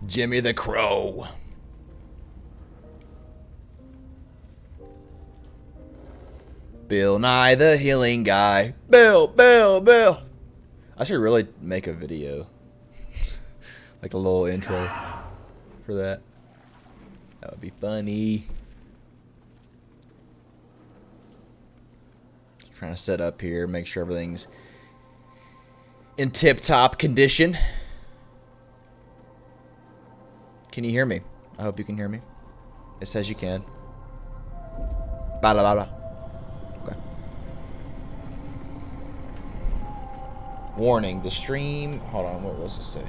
Jimmy the Crow. Bill Nye the Healing Guy. Bill. I should really make a video. Like a little intro for that. That would be funny. Trying to set up here, make sure everything's in tip-top condition. Can you hear me? I hope you can hear me. It says you can. Blah, blah, blah. Okay. Warning, the stream... Hold on, what was it say?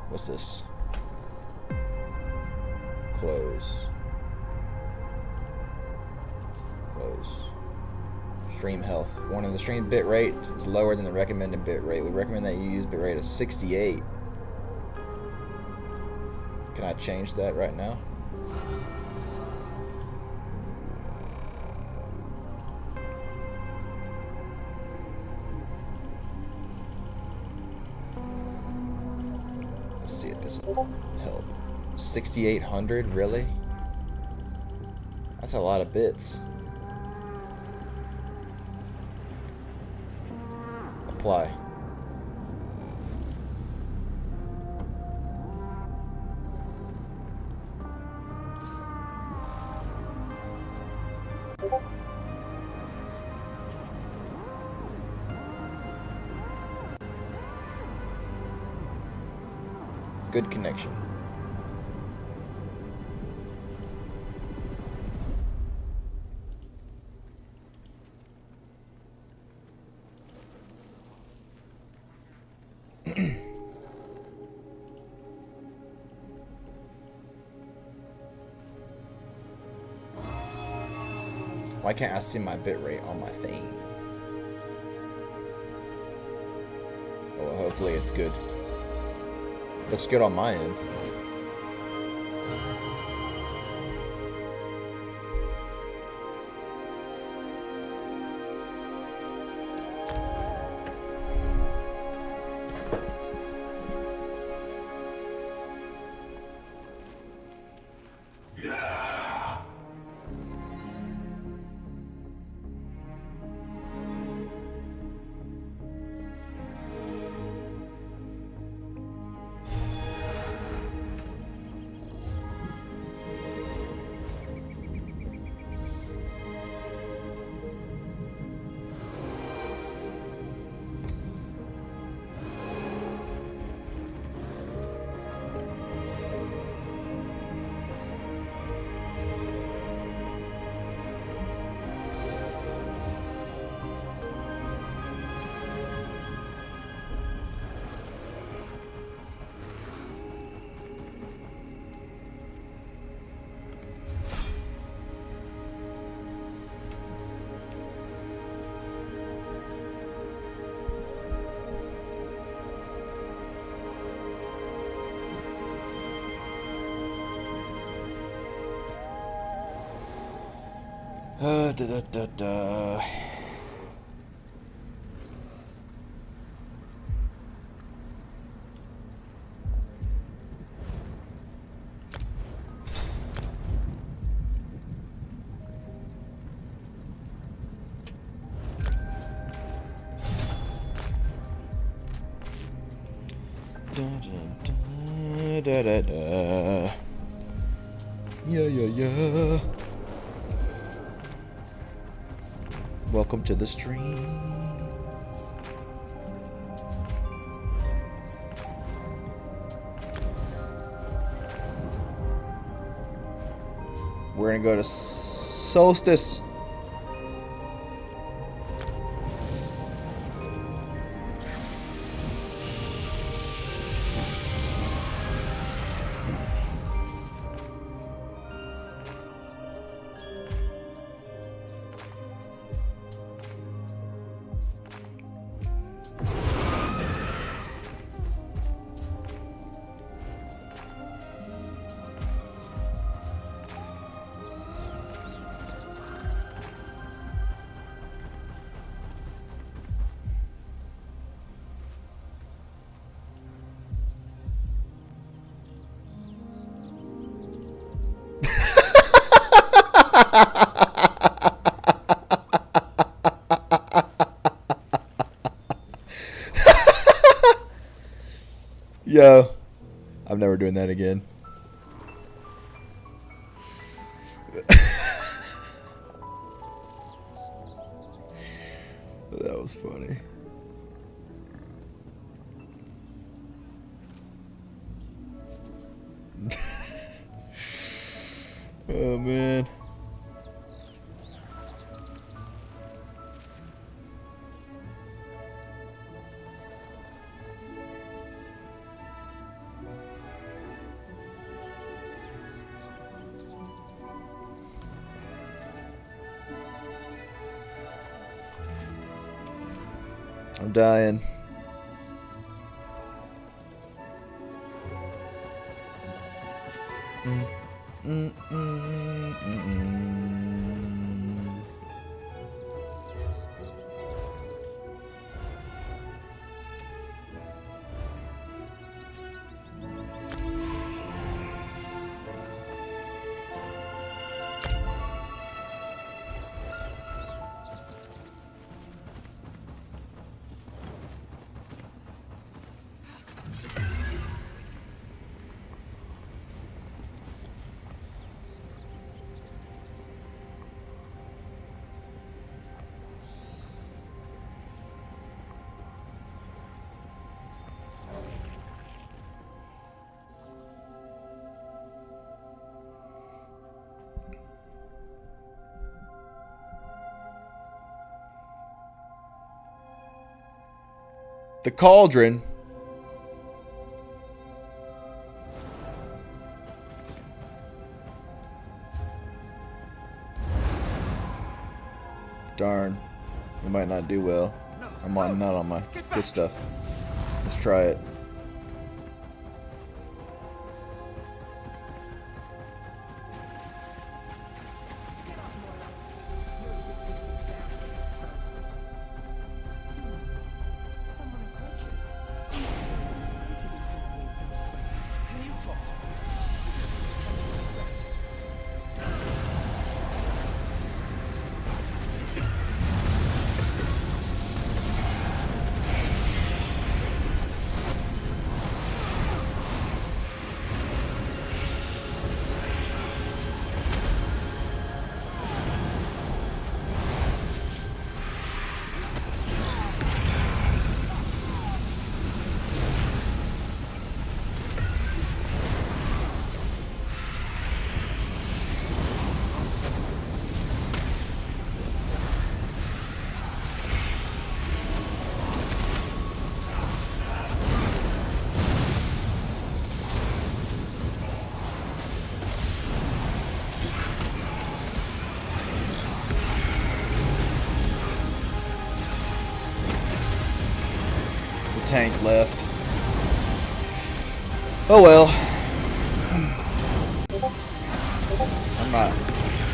What's this? Close. Stream health. Warning, the stream bit rate is lower than the recommended bit rate. We recommend that you use bit rate of 68. Can I change that right now? Let's see if this will help. 6,800, really? That's a lot of bits. Apply. Good connection. Why can't I see my bitrate on my thing? Oh, well, hopefully it's good. Looks good on my end. Yeah. Welcome to the stream. We're gonna go to Solstice. Yo, I'm never doing that again. That was funny. Oh man. I'm dying. The cauldron. Darn. It might not do well. I'm not on my good stuff. Let's try it. Tank left. Oh well. I'm not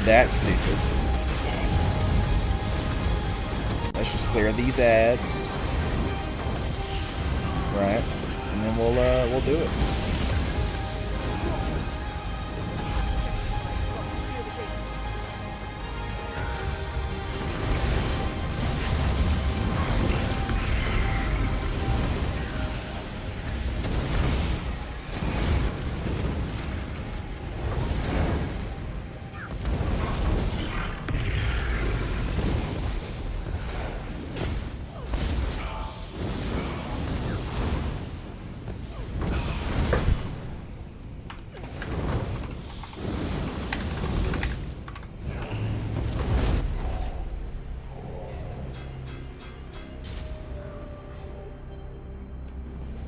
that stupid. Let's just clear these ads. Right. And then we'll do it.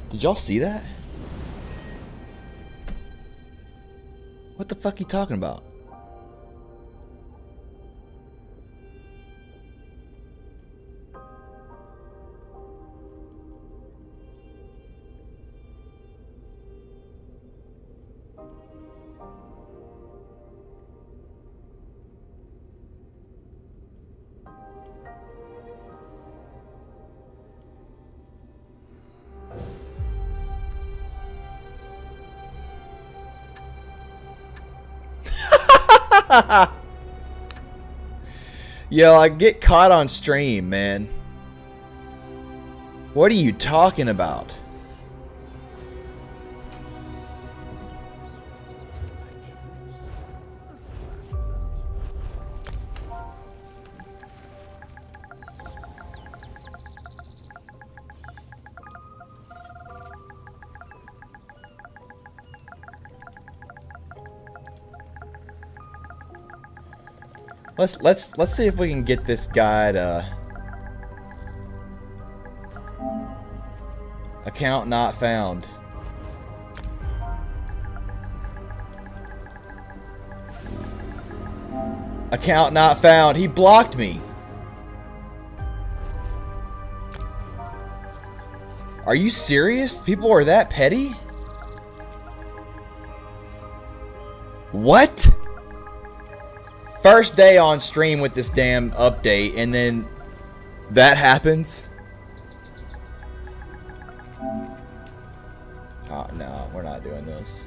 Did y'all see that? What the fuck you talking about? Yo, I get caught on stream, man. What are you talking about? Let's see if we can get this guy to account not found. Account not found. He blocked me. Are you serious? People are that petty? What? First day on stream with this damn update, and then that happens? Oh, no, we're not doing this.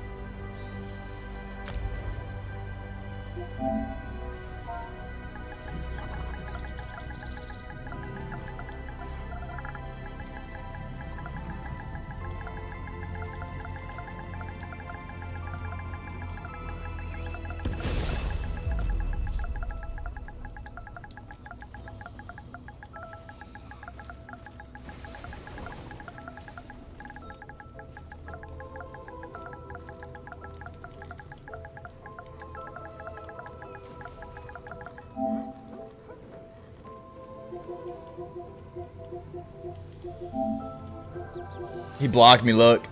He blocked me, look.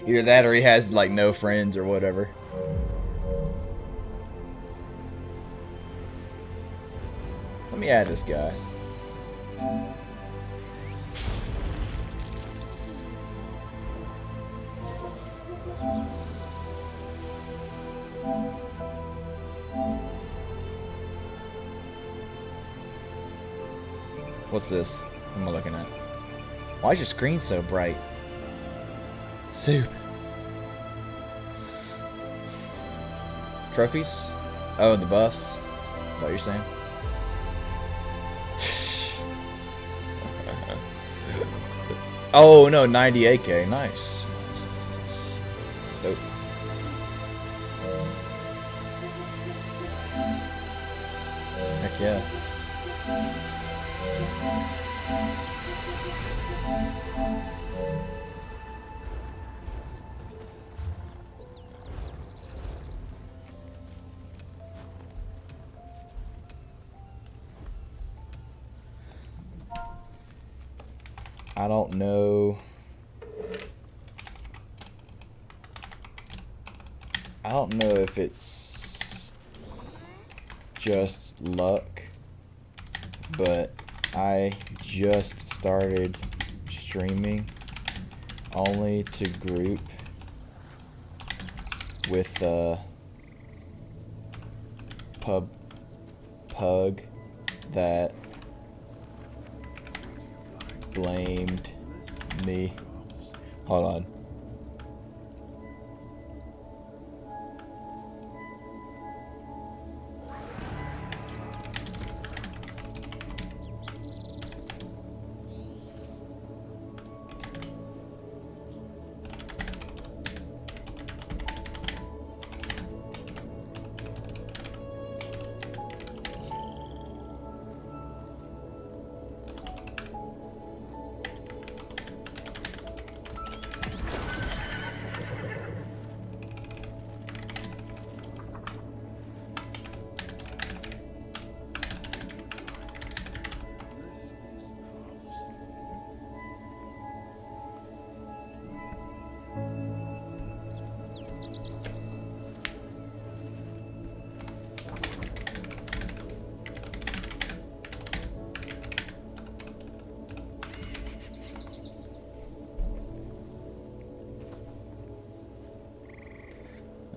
Either that or he has, like, no friends or whatever. Let me add this guy. What's this? What am I looking at? Why is your screen so bright? Soup. Trophies? Oh, the buffs? Is that what you're saying? Oh, no, 98k. Nice. That's dope. Heck yeah. I don't know. I don't know if it's just luck, but I just started streaming only to group with pug that blamed me. Hold on.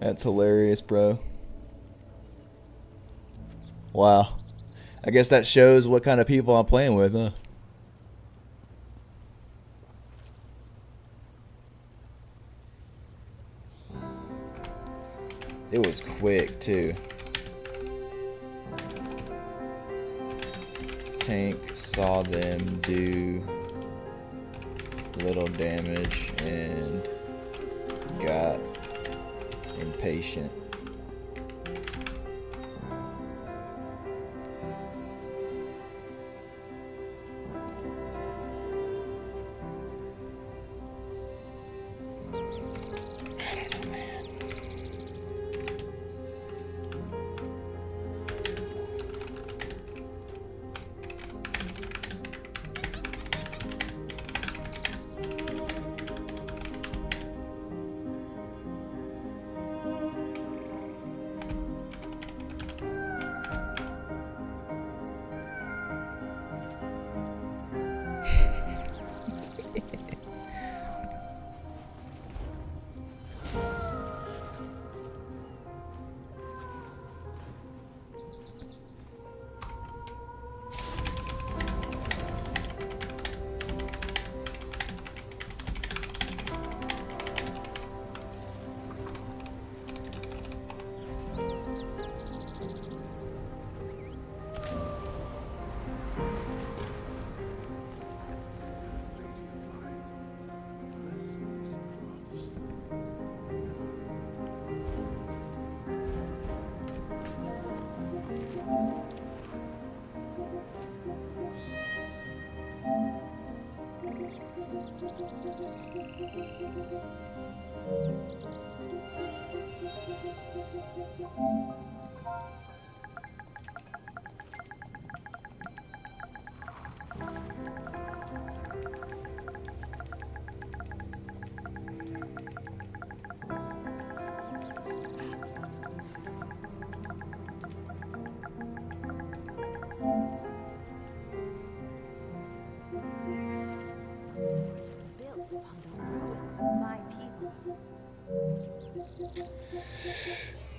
That's hilarious, bro. Wow. I guess that shows what kind of people I'm playing with, huh? It was quick, too. Tank saw them do little damage and got impatient.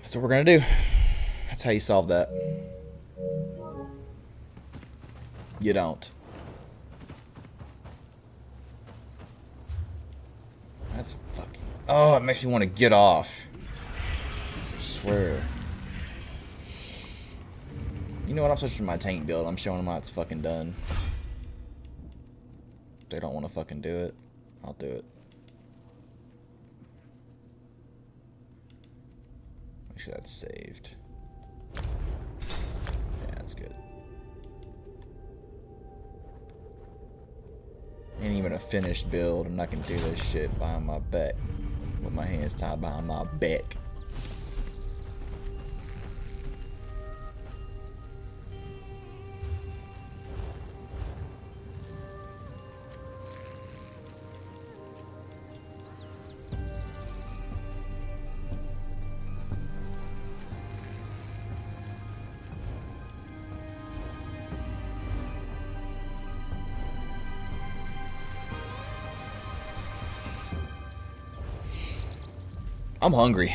That's what we're gonna do. That's how you solve that. You don't. That's fucking... Oh, it makes me want to get off. I swear. You know what? I'm switching my tank build. I'm showing them how it's fucking done. If they don't want to fucking do it, I'll do it. Make sure that's saved. Yeah, that's good. Ain't even a finished build, and I can do this shit behind my back. With my hands tied behind my back. I'm hungry.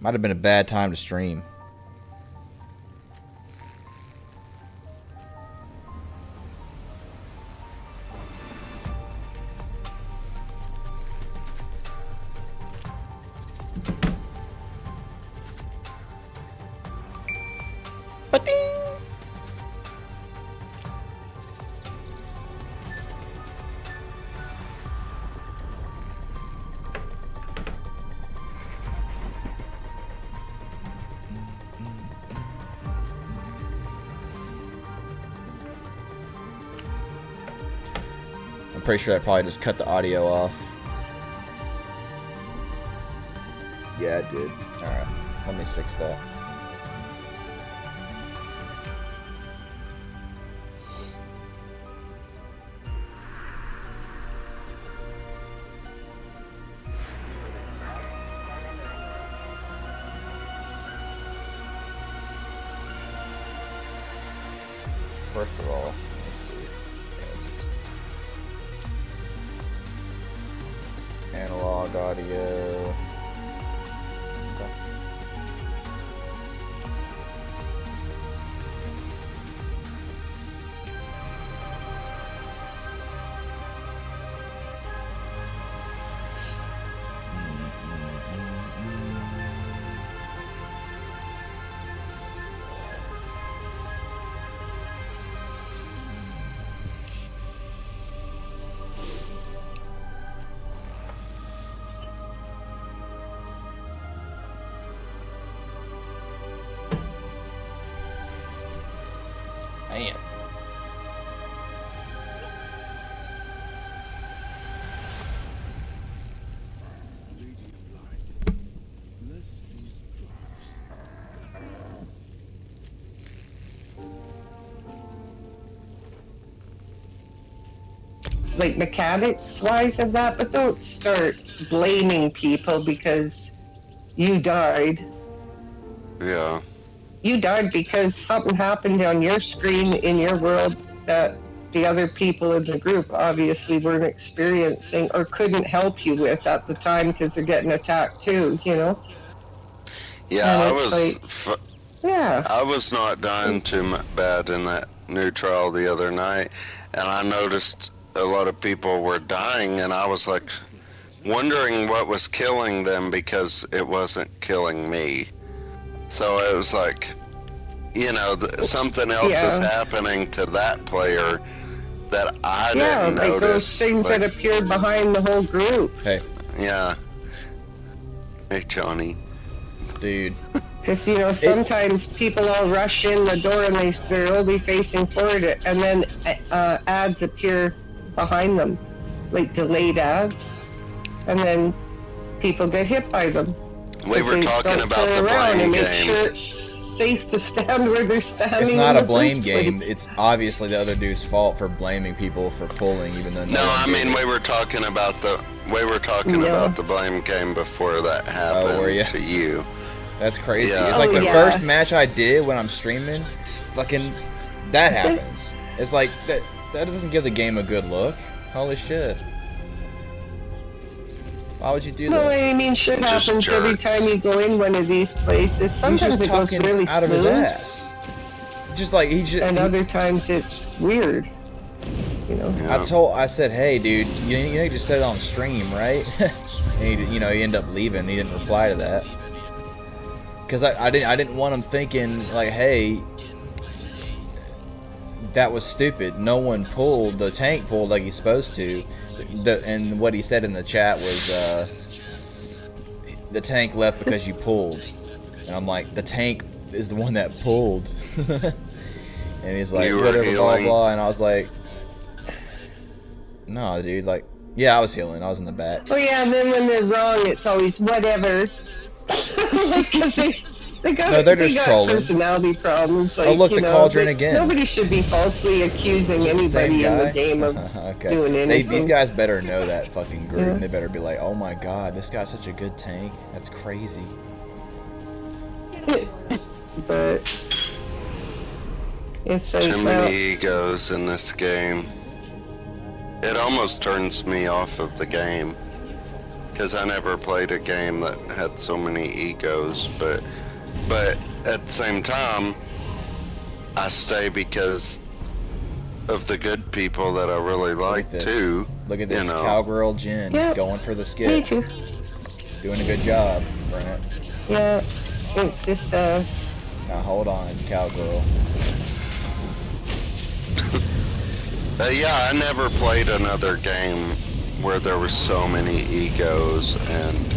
Might have been a bad time to stream. Pretty sure I probably just cut the audio off. Yeah, I did. Alright, let me fix that. First of all, let's see. Analog audio. Okay. Man. Like mechanics wise of that, but don't start blaming people because you died. Yeah. You died because something happened on your screen in your world that the other people in the group obviously weren't experiencing or couldn't help you with at the time because they're getting attacked too, you know? Yeah, And I was not dying too bad in that new trial the other night, and I noticed a lot of people were dying, and I was like wondering what was killing them because it wasn't killing me. So it was like, you know, something else is happening to that player that I didn't like notice. those things that appeared behind the whole group. Hey. Yeah. Hey, Johnny. Dude. Because, you know, sometimes people all rush in the door and they're only facing forward, and then ads appear behind them, like delayed ads, and then people get hit by them. We were talking about the blame make game. sure it's safe to stand where they're standing. It's not in a the blame first game. place. It's obviously the other dude's fault for blaming people for pulling, even though No, I mean we were talking about the about the blame game before that happened were ya? to you. That's crazy. Yeah. It's like the yeah. first match I did when I'm streaming, fucking, that happens. It's like, that doesn't give the game a good look. Holy shit. Why would you do Well, that? I mean, shit Just happens every jerks. time you go in one of these places. He's Sometimes just it goes talking really out of his smooth, ass. Just like, and other times it's weird. You know. Yeah. I said, hey dude, you just said it on stream, right? And he ended up leaving. He didn't reply to that. Cause I didn't want him thinking like, hey, that was stupid. No one pulled. The tank pulled like he's supposed to. And what he said in the chat was, the tank left because you pulled. And I'm like, the tank is the one that pulled. And he's like, You were whatever, blah healing. blah. And I was like, no, dude. Like, yeah, I was healing. I was in the back. Oh yeah, and then when they're wrong, it's always whatever. Because they got, No, they're they just got trolling. personality problems. Like, Oh, look, you the know, cauldron like, again. Nobody should be falsely accusing Just the same anybody in the guy? game of Okay. doing anything. These guys better know that fucking group. Yeah. And they better be like, oh my god, this guy's such a good tank. That's crazy. But it's like, Too many egos in this game. It almost turns me off of the game. Because I never played a game that had so many egos, but at the same time, I stay because of the good people that I really like this. too. Look at this you know. cowgirl Jen Yeah. going for the me skit. too. Doing a good job, Brent. Yeah, it's just Now hold on, cowgirl. Yeah, I never played another game where there were so many egos and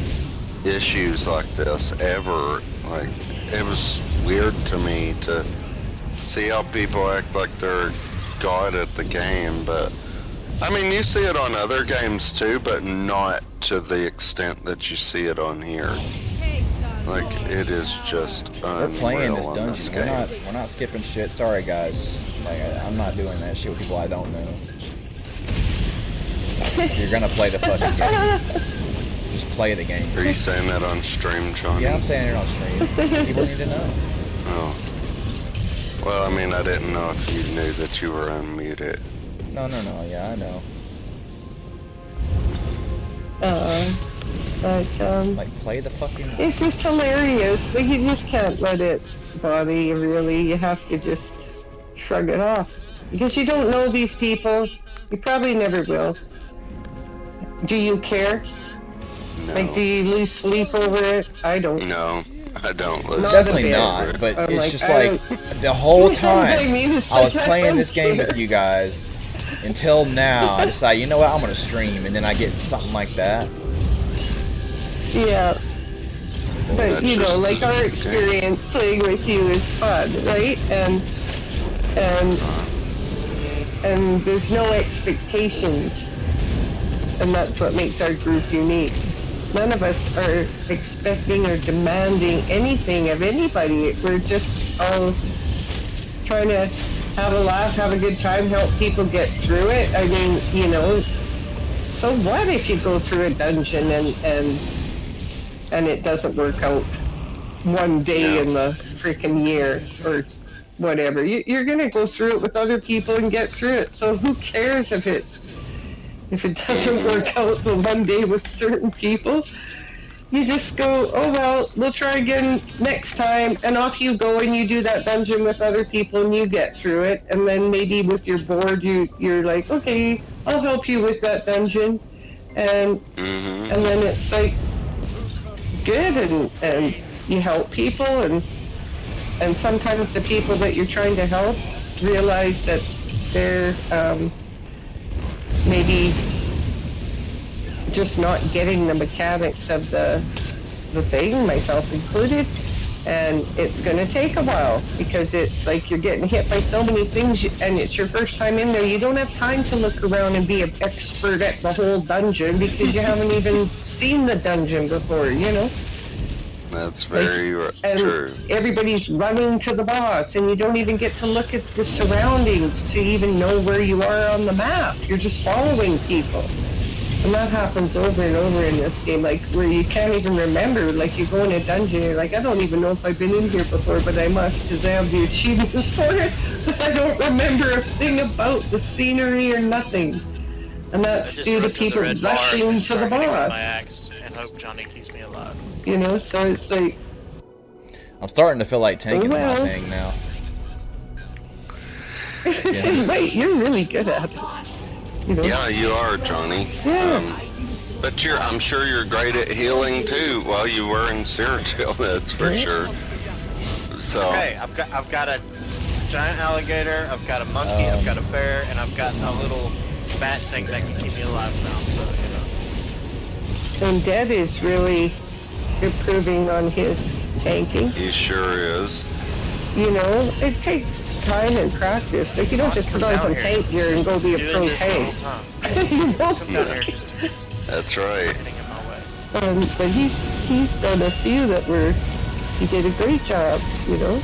issues like this ever. Like, it was weird to me to see how people act like they're god at the game, but I mean, you see it on other games too, but not to the extent that you see it on here. Like, it is just We're playing this unreal in this dungeon. game. We're not skipping shit. Sorry guys. Like I'm not doing that shit with people I don't know. You're gonna play the fucking game. Just play the game. Are you saying that on stream, Johnny? Yeah, I'm saying it on stream. People need to know. Oh. Well, I mean, I didn't know if you knew that you were unmuted. No. Yeah, I know. but Like, play the fucking. it's just hilarious. Like, you just can't let it bother you, really. You have to just shrug it off. Because you don't know these people. You probably never will. Do you care? No. Like, do you lose sleep over it? I don't. No, I don't lose. Not Definitely a bit. not, but I'm it's like, just I like don't- the whole I time mean, it's I was like, I playing don't this game care. with you guys until now. I decide, you know what, I'm gonna stream, and then I get something like that. Yeah. But, That's you know, just like, our okay. experience playing with you is fun, right? And there's no expectations. And that's what makes our group unique. None of us are expecting or demanding anything of anybody. We're just all trying to have a laugh, have a good time, help people get through it. I mean, you know, so what if you go through a dungeon and it doesn't work out one day Yeah. in the freaking year or whatever? You're gonna go through it with other people and get through it. So who cares if it doesn't work out the one day with certain people? You just go, oh well, we'll try again next time, and off you go, and you do that dungeon with other people, and you get through it. And then maybe with your board, you're like, okay, I'll help you with that dungeon, and Mm-hmm. and then it's like good, and you help people, and sometimes the people that you're trying to help realize that they're maybe just not getting the mechanics of the thing, myself included, And it's going to take a while because it's like you're getting hit by so many things and it's your first time in there. You don't have time to look around and be an expert at the whole dungeon because you haven't even seen the dungeon before, you know? That's very And true. everybody's running to the boss and you don't even get to look at the surroundings to even know where you are on the map. You're just following people. And that happens over and over in this game, like where you can't even remember, like you go in a dungeon, you're like, I don't even know if I've been in here before, but I must because I have the achievement for it, but I don't remember a thing about the scenery or nothing. And that's due to people rushing to the boss. My axe and hope Johnny keeps me alive. You know, so it's like... I'm starting to feel like tanking's my thing now. Yeah. Wait, you're really good at it. You know? Yeah, you are, Johnny. Yeah. But I'm sure you're great at healing too. While you were in Cyrodiil, that's for sure. So. Okay, I've got a giant alligator, I've got a monkey, I've got a bear, and I've got a little bat thing that can keep me alive now. So you know. And Dead is really improving on his tanking. He sure is. You know, it takes time and practice. Like, you don't just put on some tank gear and go be a pro tank. You know? Come down here, just That's right. getting in my way. But he's done a few that he did a great job, you know?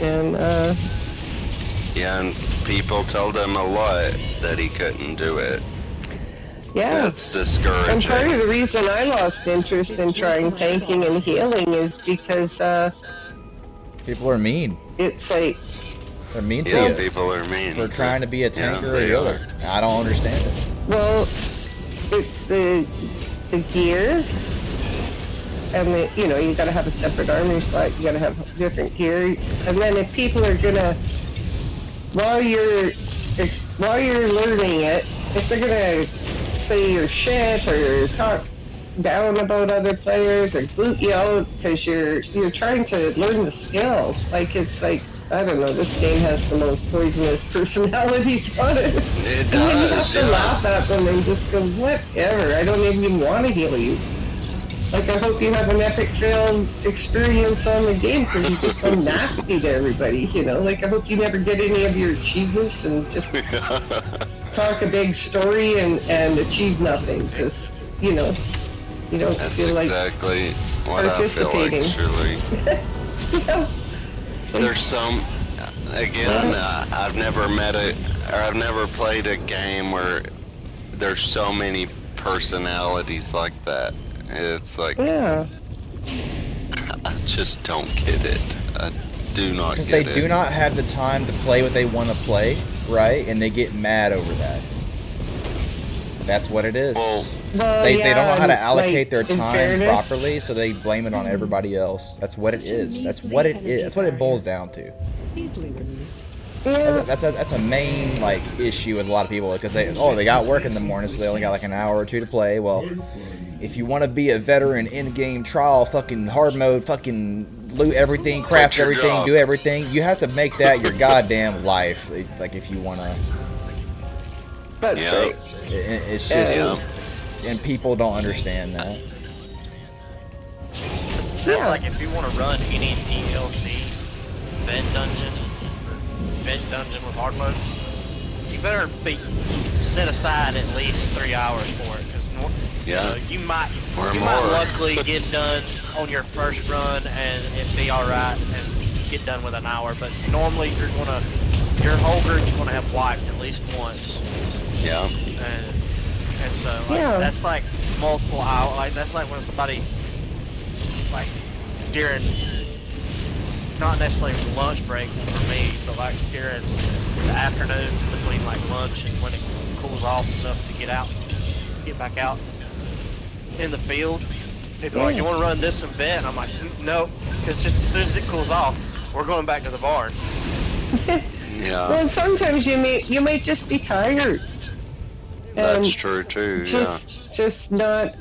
And, Yeah, and people told him a lot that he couldn't do it. yeah. That's discouraging. And part of the reason I lost interest in trying tanking and healing is because, People are mean. it's like, They're mean to Yeah, you people are mean. for trying to be a tanker or a they healer. I don't understand it. well, it's the gear, and you know, you gotta have a separate armor slot, you gotta have different gear, and then if people are gonna, while you're learning it, if they're gonna say you're shit or talk down about other players or boot you out because you're trying to learn the skill, like it's like, I don't know, this game has the most poisonous personalities on it. It And then you have does, to yeah. laugh at them and just go, whatever, I don't even want to heal you. Like, I hope you have an epic fail experience on the game because you're just so nasty to everybody, you know? Like, I hope you never get any of your achievements and just talk a big story and achieve nothing because, you know, you don't That's feel like exactly what I feel like, participating. Shirley. Yeah. It's like, There's some, again, I've never I've never played a game where there's so many personalities like that. It's like, yeah. I just don't get it. I do not Because get they it. do not have the time to play what they want to play, right? And they get mad over that. That's what it is. Well, They don't know how to allocate their in time fairness, properly, so they blame it on everybody else. That's what it is. That's what it is. That's what it boils down to. Yeah. That's a main like issue with a lot of people because they got work in the morning, so they only got like an hour or two to play. Well, if you want to be a veteran in-game trial, fucking hard mode, fucking loot everything, craft your everything, job. do everything, you have to make that your goddamn life. Like if you want to, That's Yeah. right. it's just, Yeah. and people don't understand that. That's Yeah. like if you want to run any DLC vent dungeon with hard mode, you better be set aside at least 3 hours for it, because Yeah. you might Or you might more. luckily get done on your first run and it be all right and get done with an hour. But normally your whole group's gonna have wiped at least once, Yeah. and so like, Yeah. that's like multiple hours. Like that's like when somebody like during not necessarily lunch break for me, but like during the afternoons between like lunch and when it cools off enough to get back out in the field. People are like, you want to run this event? I'm like, no, because just as soon as it cools off, we're going back to the barn. Yeah. Well, sometimes you might just be tired. That's And true too, just not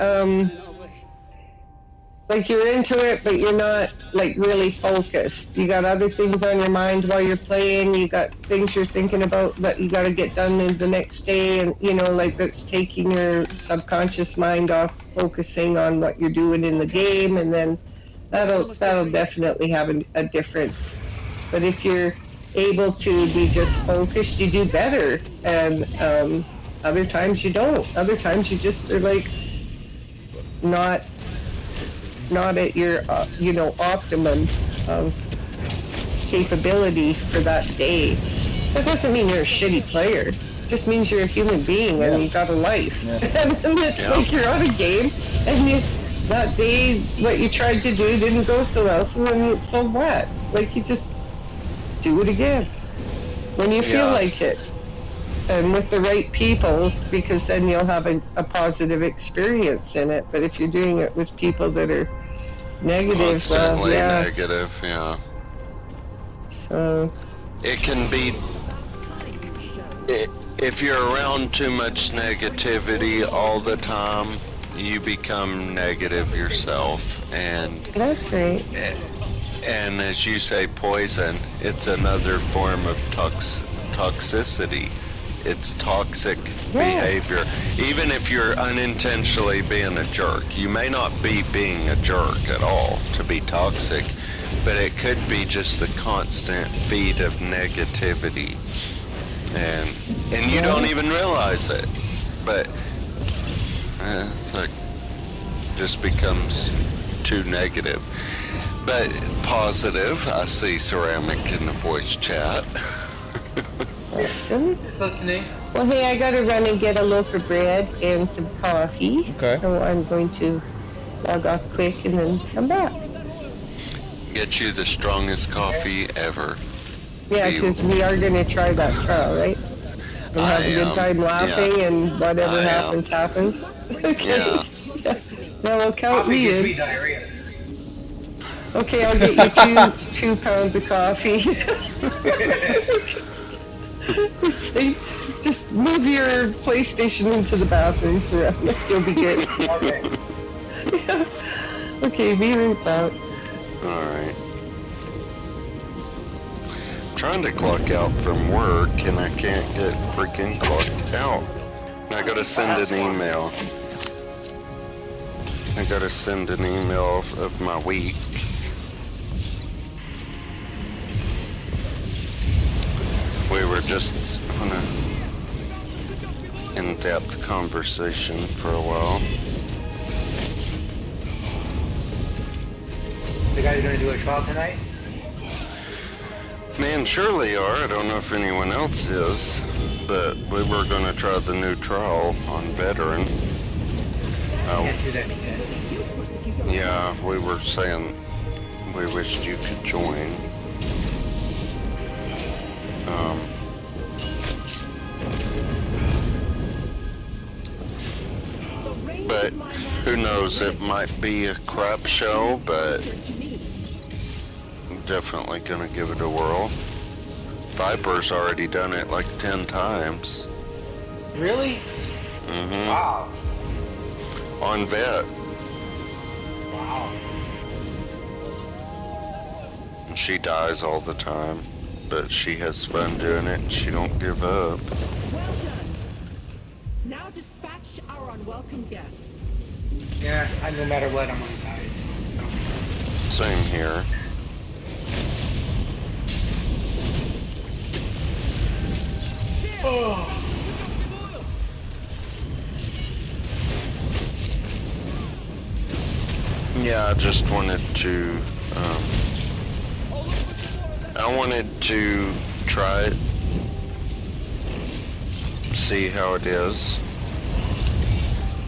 like you're into it, but you're not like really focused. You got other things on your mind while you're playing. You got things you're thinking about that you got to get done in the next day, and you know, like that's taking your subconscious mind off focusing on what you're doing in the game, and then that'll definitely have a difference. But if you're able to be just focused, you do better. And other times you don't. Other times you just are like not at your optimum of capability for that day. That doesn't mean you're a shitty player. It just means you're a human being and you got a life. Yeah. And it's like you're on a game and that day what you tried to do didn't go so well, so then so what? Like you just do it again when you feel like it. And with the right people, because then you'll have a positive experience in it. But if you're doing it with people that are negative, Constantly negative, yeah. So it can be, if you're around too much negativity all the time, you become negative yourself, and that's right. And as you say, poison, it's another form of toxicity. It's toxic behavior. Even if you're unintentionally being a jerk, you may not be being a jerk at all to be toxic, but it could be just the constant feed of negativity, and you don't even realize it. But it's like just becomes too negative. But positive, I see ceramic in the voice chat. Awesome. Well, hey, I gotta run and get a loaf of bread and some coffee. Okay. So I'm going to log off quick and then come back. Get you the strongest coffee ever. Yeah, because we are gonna try that trial, right? We'll have a good time laughing and whatever happens, happens. Okay. Yeah. No, we'll count me in. Okay, I'll get you 2 pounds of coffee. Just move your PlayStation into the bathroom, so you'll be good. Okay. Okay, be right back. Alright. I'm trying to clock out from work and I can't get freaking clocked out. I gotta send an email. I gotta send an email of my week. We were just on a in-depth conversation for a while. The guys are gonna do a trial tonight? Man, surely are. I don't know if anyone else is, but we were gonna try the new trial on veteran. Can't do that again. Yeah, we were saying we wished you could join. But who knows, it might be a crap show, but I'm definitely gonna give it a whirl. Viper's already done it like 10 times. Really? Mm-hmm. Wow. On vet. Wow. She dies all the time, but she has fun doing it and she don't give up. Well done. Now dispatch our unwelcome guests. Yeah, no matter what, I'm gonna die. So. Same here. Oh. Yeah, I just wanted to, I wanted to try it, see how it is,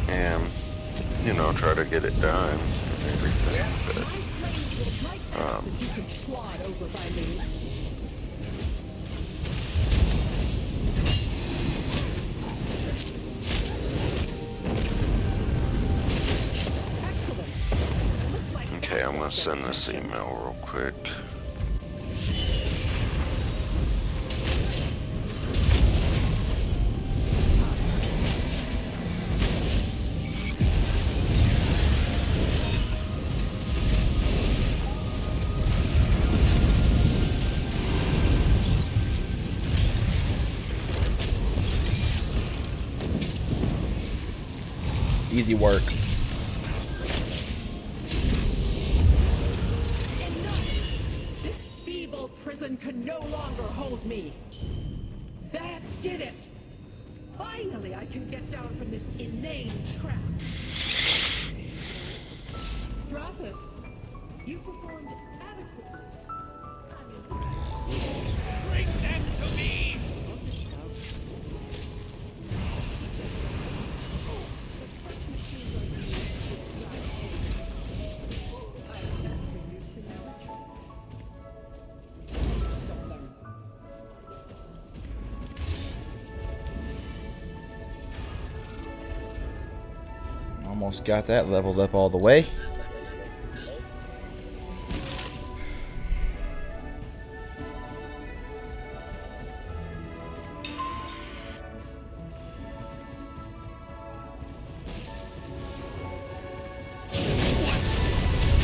and, you know, try to get it done and everything, but, okay, I'm gonna send this email real quick. Easy work. longer hold me. That did it. Finally, I can get down from this inane trap. Stratus, you performed adequately. I'm impressed. Bring them to me! But such machines are used to extract energy. I am reducing ritual. Stop them. Almost got that leveled up all the way.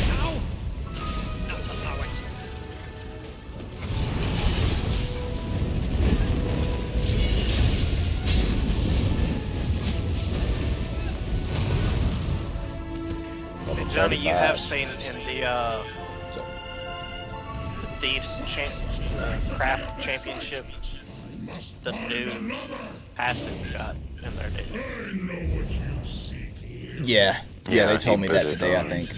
Now? Not allow it. And Johnny, you have seen in the So, Thieves Craft Championship the new passive got in there, didn't you? yeah, they told he me put that it today. I on. think.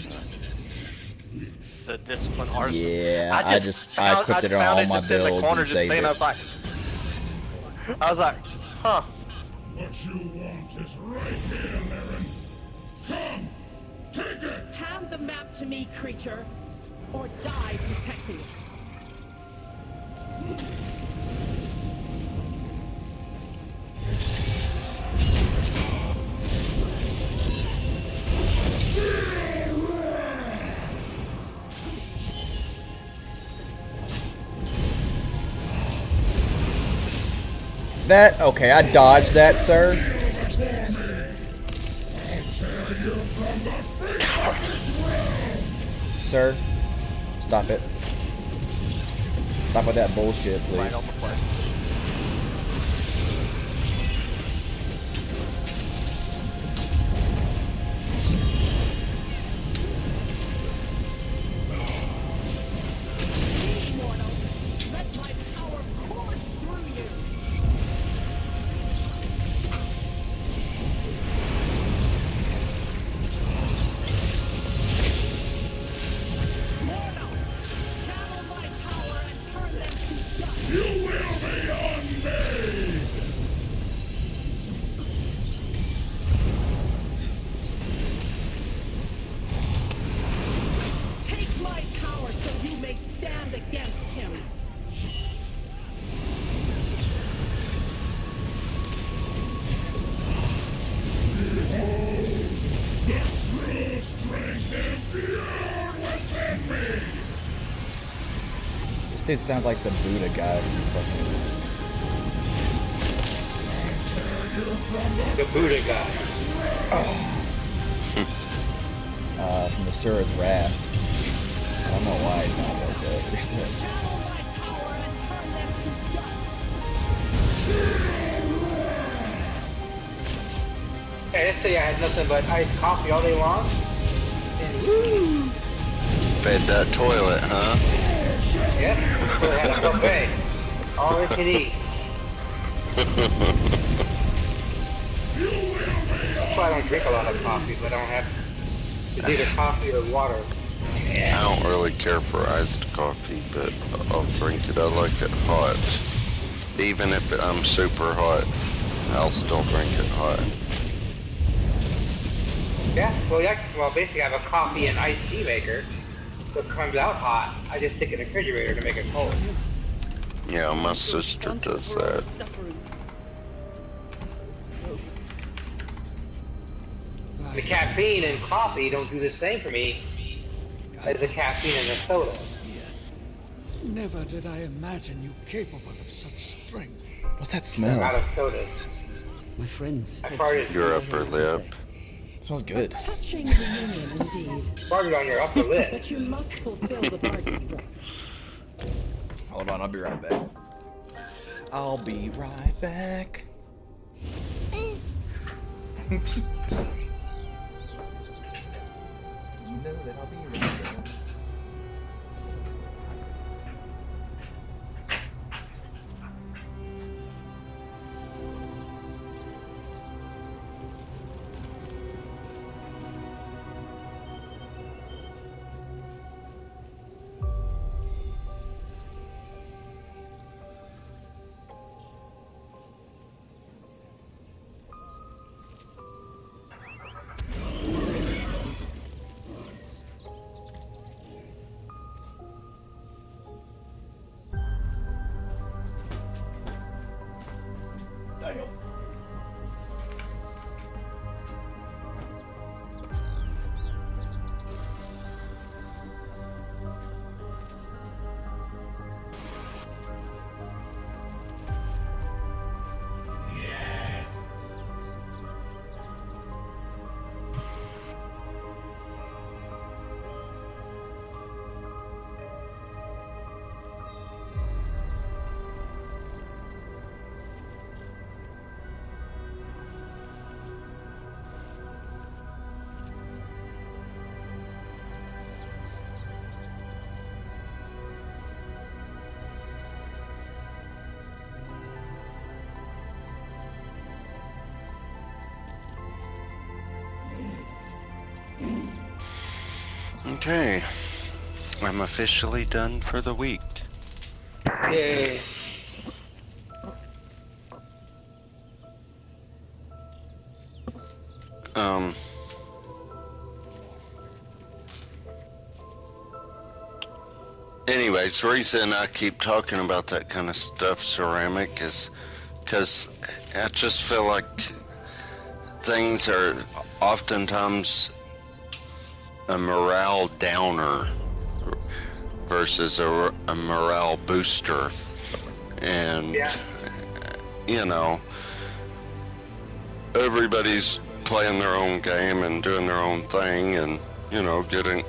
The Discipline Artisan. Yeah, I equipped it on found all my just in the builds corner and just saved then, it. I was like, huh. What you want is right here, Laren. Come! Take it! Hand the map to me, creature, or die protecting it. That okay? I dodged that, sir. Sir, stop it. Stop with that bullshit, please. Right on the play. Mortal, let my power course through you. Mortal, channel my power and turn them to dust. You will be on me! Take my power so you may stand against him. The true strength imbued within me! This dude sounds like the Buddha guy from The Buddha guy. from the Sura's Wrath. I don't know why he sounds like that. Channel my power and turn them to dust. Hey, yesterday I had nothing but iced coffee all day long. And woo! Fed that toilet, huh? Yeah, so I had a buffet. All I can eat. That's why I don't drink a lot of coffee, but I don't have it's either coffee or water. I don't really care for iced coffee, but I'll drink it. I like it hot. Even if I'm super hot, I'll still drink it hot. Yeah, well, basically I have a coffee and iced tea maker. So it comes out hot. I just stick it in the refrigerator to make it cold. Yeah, my sister does that. The caffeine in coffee don't do the same for me as the caffeine in the soda. Never did I imagine you capable of such strength. What's that Out smell? of sodas. My friends. I farted. Your upper lip. It smells good. Touching reunion indeed. Farted on your upper lip. But you must fulfill the bargain, Rex. Hold on, I'll be right back. I'll be right back. You know that I'll be right back. Okay. I'm officially done for the week. Yay. Anyways, the reason I keep talking about that kind of stuff, ceramic, is because I just feel like things are oftentimes a morale downer versus a morale booster. And, Yeah. you know, everybody's playing their own game and doing their own thing and, you know, getting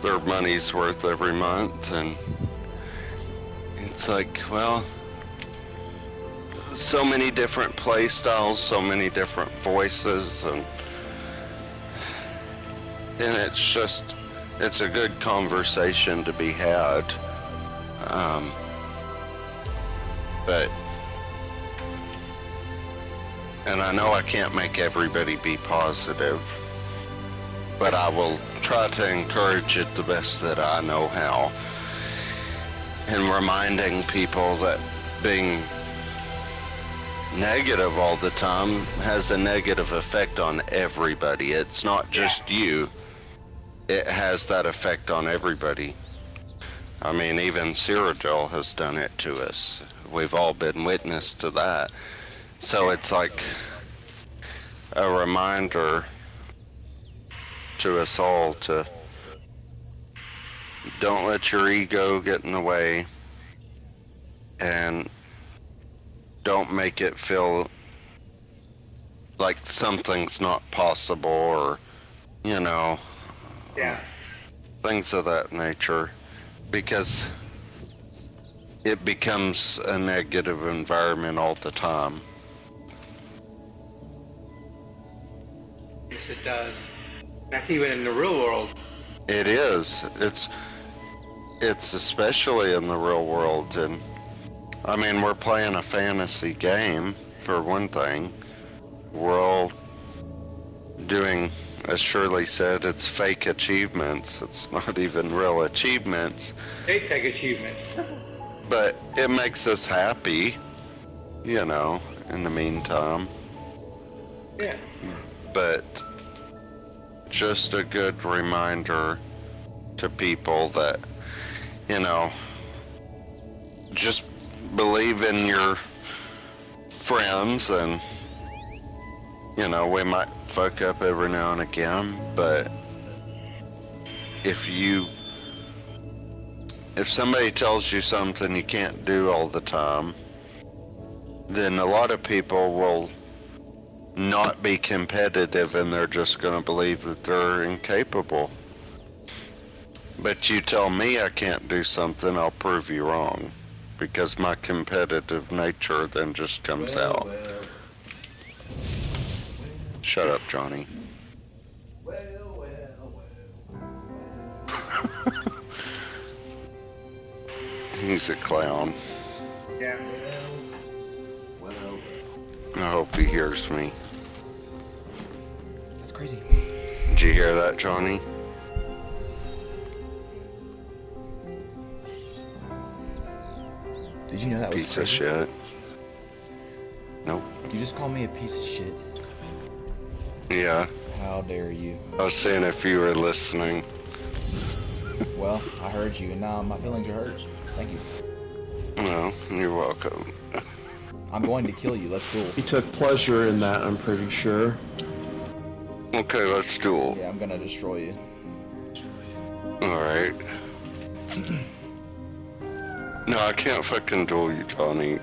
their money's worth every month. And it's like, well, so many different play styles, so many different voices, and it's just, it's a good conversation to be had. But, and I know I can't make everybody be positive, but I will try to encourage it the best that I know how, and reminding people that being negative all the time has a negative effect on everybody. It's not just you. It has that effect on everybody. I mean, even Cyrodiil has done it to us. We've all been witness to that. So it's like a reminder to us all to don't let your ego get in the way, and don't make it feel like something's not possible, or, you know, Yeah. things of that nature, because it becomes a negative environment all the time. Yes, it does. That's even in the real world. It is. It's especially in the real world. And I mean, we're playing a fantasy game, for one thing. We're all doing, as Shirley said, it's fake achievements. It's not even real achievements. They take achievements. But it makes us happy, you know, in the meantime. Yeah. But just a good reminder to people that, you know, just believe in your friends, and, you know, we might fuck up every now and again, but if somebody tells you something you can't do all the time, then a lot of people will not be competitive, and they're just going to believe that they're incapable. But you tell me I can't do something, I'll prove you wrong, because my competitive nature then just comes out. Shut up, Johnny. He's a clown. Yeah. I hope he hears me. That's crazy. Did you hear that, Johnny? Did you know that was Piece of crazy? shit. Nope. You just called me a piece of shit. Yeah. How dare you? I was saying if you were listening. Well, I heard you, and now my feelings are hurt. Thank you. Well, you're welcome. I'm going to kill you. Let's duel. He took pleasure in that, I'm pretty sure. Okay, let's duel. Yeah, I'm gonna destroy you. Alright. No, I can't fucking duel you, Johnny.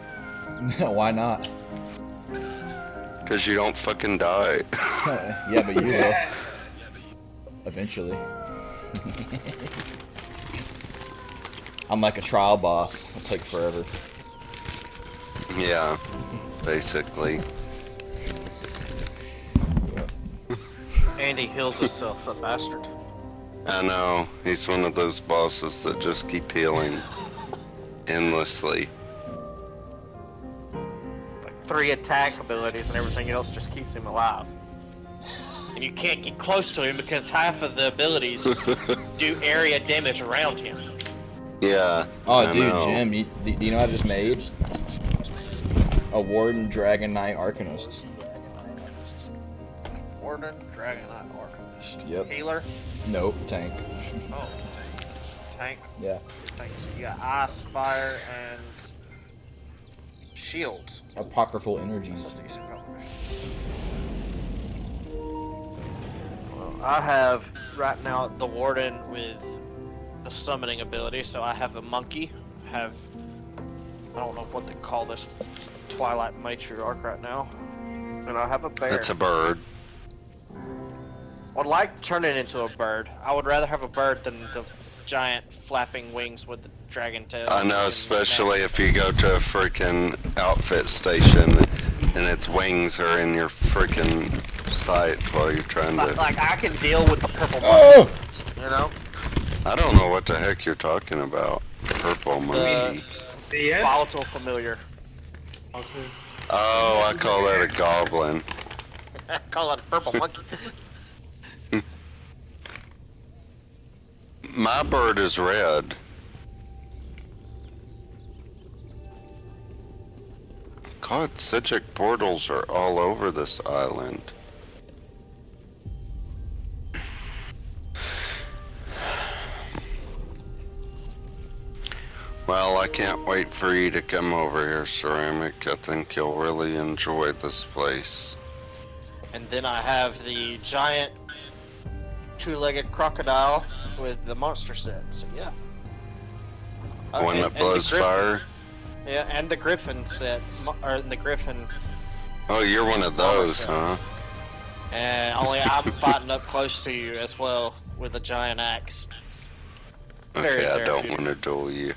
Why not? Because you don't fucking die. Yeah, but you will. Eventually. I'm like a trial boss. It'll take forever. Yeah, basically. Andy heals himself, a bastard. I know, he's one of those bosses that just keep healing endlessly. Like 3 attack abilities and everything else just keeps him alive. and you can't get close to him because half of the abilities do area damage around him. Yeah. Oh, I dude, know. Jim, do you know what I just made? A Warden Dragon Knight Arcanist. Warden, Dragon Knight, Arcanist. Yep. Healer? Nope, tank. Oh. Tank? Yeah. Tank. You got Ice, Fire, and Shields. Apocryphal energies. Well, I have right now the Warden with the summoning ability, so I have a monkey. I don't know what they call this Twilight Matriarch right now. And I have a bear. That's a bird. I'd like to turn it into a bird. I would rather have a bird than the giant flapping wings with the dragon tail. I know, especially if you go to a freaking outfit station and its wings are in your freaking sight while you're trying to... Like, I can deal with the purple monkey, Oh! you know? I don't know what the heck you're talking about. Purple monkey. The Volatile familiar. Oh, I call that a goblin. I call it a purple monkey. My bird is red. God, Sijic portals are all over this island. Well, I can't wait for you to come over here, Ceramic. I think you'll really enjoy this place. And then I have the giant two-legged crocodile with the monster set, so yeah. One and that the blows griffin. fire. Yeah, and the griffin set, or the griffin, Oh, you're one of those, huh? and only I'm fighting up close to you as well with a giant axe. Very Okay, I don't therapeutic. want to duel you.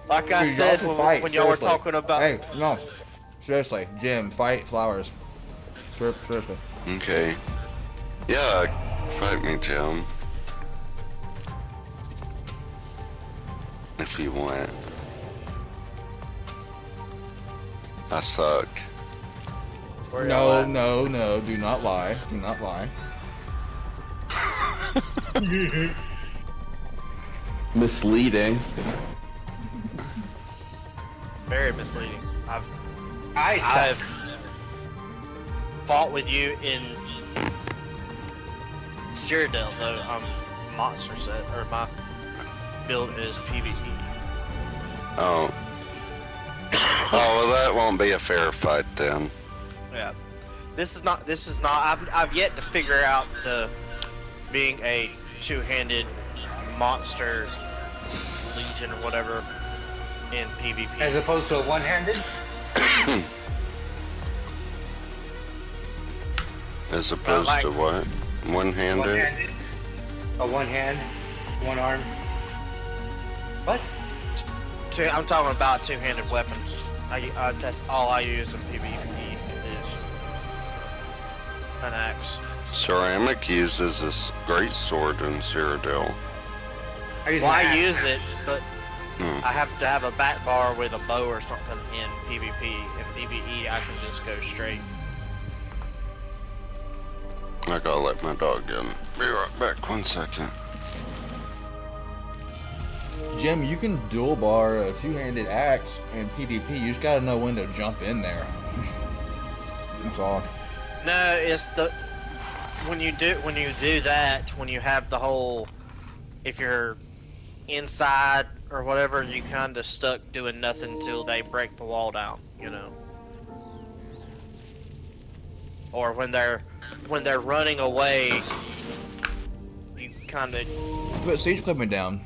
Like I Dude, said y'all when, can fight, when y'all were seriously. talking about... Hey, no. Seriously, Jim, fight flowers. Seriously. Okay. Yeah, fight me, Jim. If you want. I suck. Where y'all at? No, do not lie. Do not lie. Misleading. Very misleading. I I've fought with you in Cyrodiil, though I'm monster set, or my build is PvE. Oh. Oh, well, that won't be a fair fight then. Yeah. This is not, I've yet to figure out the being a two-handed monster legion or whatever in PvP. as opposed to a one-handed. As opposed like- to what? One-handed? One-handed. A one hand, one arm. What? I'm talking about two-handed weapons. That's all I use in PvP is an axe. Ceramic uses this great sword in Cyrodiil. I use Well, an I axe. use it, but Hmm. I have to have a back bar with a bow or something in PvP. In PvE, I can just go straight. I gotta let my dog in. Be right back, 1 second. Jim, you can dual bar a two-handed axe in PvP. You just gotta know when to jump in there. That's all. No, it's the when you do that, when you have the whole, if you're inside or whatever, you kind of stuck doing nothing till they break the wall down, you know. Or when they're running away, you kind of Put siege equipment down.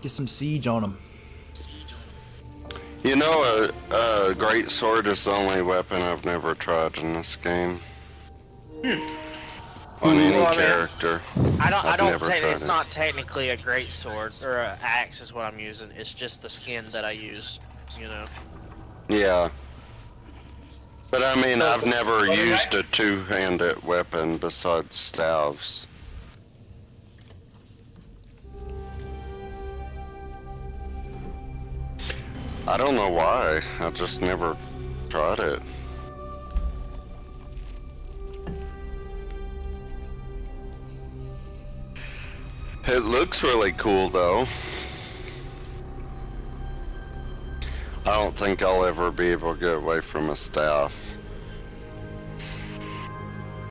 Get some siege on them. You know, a great sword is the only weapon I've never tried in this game. On any Well, I mean, character. I I've don't. never tried It's it. not technically a great sword or an axe is what I'm using. It's just the skin that I use. You know. Yeah. But I mean, So- I've never used a two-handed weapon besides staves. I don't know why. I just never tried it. It looks really cool though. I don't think I'll ever be able to get away from a staff.